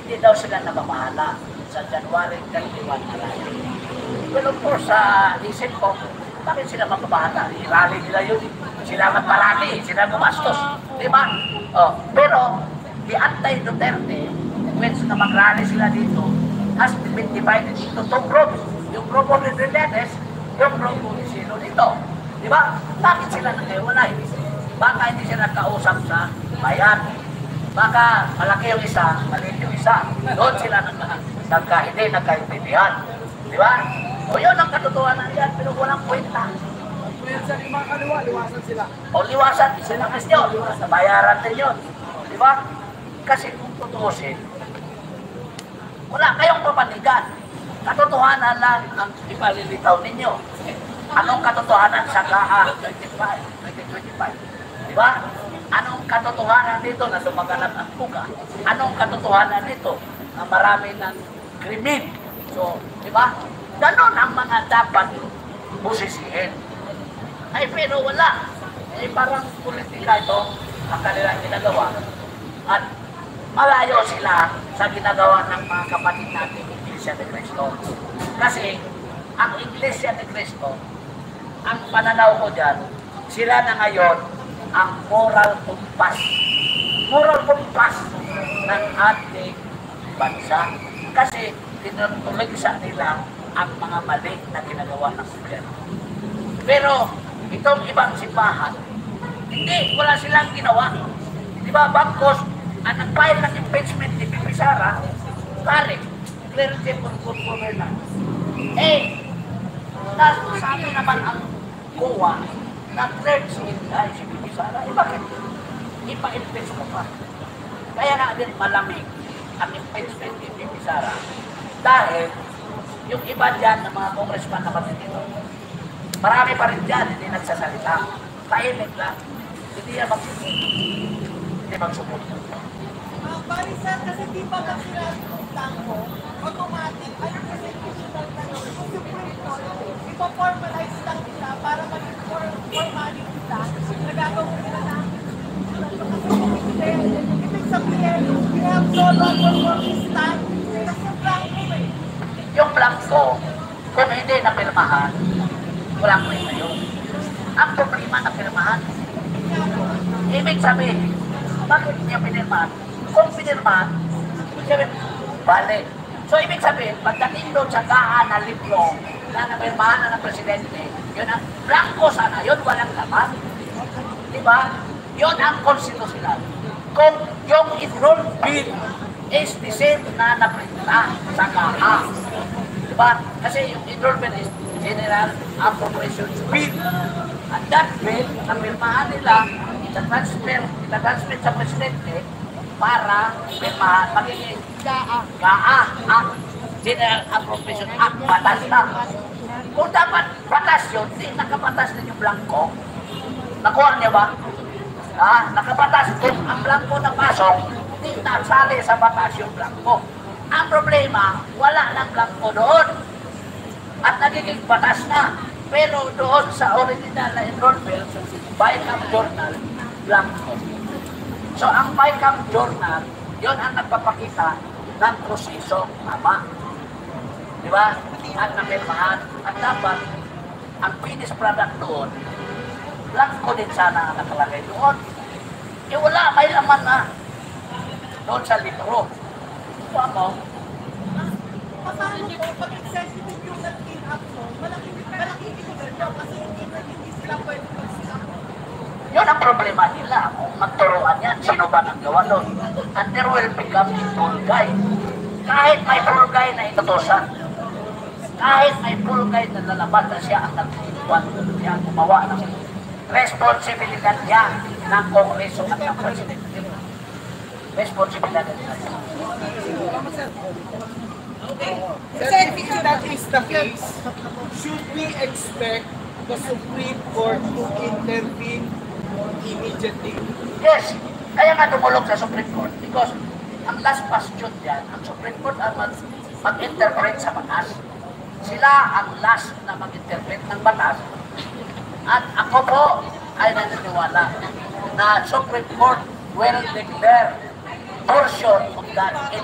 hindi daw sila namamahala sa January 31 rally. Well, of course, sa isip ko, bakit sila magbabahala? I-rally nila yun. Sila magparali, sila gumastos. Di ba? Oh, pero, the anti-Duterte, when mag-rally sila dito, has been divided into two groups. Yung grupo ni Trillanes, yung grupo ni Sino dito. Di ba? Bakit sila nag-iwalay? Baka hindi sila nagkausap sa bayan. Baka malaki yung isa, maliit yung isa. Doon sila nagkaintindihan. Di ba? O yun ang katotohanan yan, pero walang kwenta. Minsan yung mga kaliwa, liwasan sila. O liwasan, sila kasi yun. Nabayaran din yun. Di ba? Kasi kung tutuusin, wala kayong papanigan. Katotohanan lang ang ipalilitaw ninyo. Anong katotohanan sa GAA 2025? Di ba? Anong katotohanan dito na lumaganap ang puga? Anong katotohanan dito na marami ng krimen? So, di ba? Ganon ang mga dapat busisihin. Ay, pero wala. Eh, parang politika ito ang kanilang ginagawa. At malayo sila sa ginagawa ng mga kapatid natin Iglesia ni Cristo. Kasi, ang Iglesia ni Cristo, ang pananaw ko dyan, sila na ngayon ang moral compass. Moral compass ng ating bansa. Kasi, tinutulig sa nila ang mga mali na ginagawa ng gobyerno. Pero, itong ibang simbahan, hindi, wala silang ginawa. Di ba, Bangkos, ang nag-file ng impeachment ni Bibi Sara, pare, clarity for good governance. Eh, sabi naman ang COA, na-cleared si Bibi Sara, eh bakit? Ipa-impeach mo pa. Kaya nga din malamig ang impeachment ni Bibi Sara. Dahil, yung iba dyan ng mga congressman na pati dito, marami pa rin dyan, hindi nagsasalita. Tahimik lang. Hindi yan magsumot. Barisan, kasi di ba lang sila tangko, automatic, ano kasi constitutional na yun, kung Supreme Court, ipo-formalize lang nila para maging formality sila, nagagawin nila na ibig sabihin, we have no longer for this time, kasi blanco eh. Yung blanco, kung hindi napirmahan, walang kwenta yun. Ang problema na pirmahan, ibig sabihin, bakit niya pinirmahan? Kung pinirmahan, sabihin, balik. So, ibig sabihin, pagdating doon sa GAA na libro na napirmahan na ng presidente, yun ang blanco sana, yun walang laman. Diba? Yun ang konstitusyonal. Kung yung enrolled bill is the same na naprinta sa GAA. Diba? Kasi yung enrolled bill is General Appropriations Bill. At that bill, napirmahan nila, itatransmit sa presidente para pirmahan, magiging GAA Act, General Appropriations Act, batas na. Kung dapat batas yun, di nakabatas din yung blanco. Nakuha niya ba? Nakabatas kung ang blanco na pasok, di nasali sa batas yung blanco. Ang problema, wala ng blanco doon. At nagiging batas na. Pero doon sa original na enrollment, BICAM Journal, blanco. So ang BICAM Journal, yun ang nagpapakita ng proseso tama. Di ba? At napirmahan. At dapat, ang finished product doon, blanco din sana ang nakalagay doon. Eh wala, may laman na. Doon sa libro. Ito mo. Paano po, pag sensitive yung nag-in up mo, malaki ito kasi hindi sila pwede mag-sila. Yun ang problema nila. Kung magturuan yan, sino ba nang gawa doon? And there will become a full guy. Kahit may full guy na inutosan, kahit may full guy na lalabas na siya ang nagtutuan, siya ang gumawa ng responsibilidad niya ng Kongreso at ng Presidente. Responsibilidad niya. Sir, if that is the case, should we expect the Supreme Court to intervene immediately? Yes, kaya nga tumulog sa Supreme Court because ang last bastion dyan, ang Supreme Court ang mag-interpret sa batas. Sila ang last na mag-interpret ng batas. At ako po ay naniniwala na Supreme Court will declare portion of that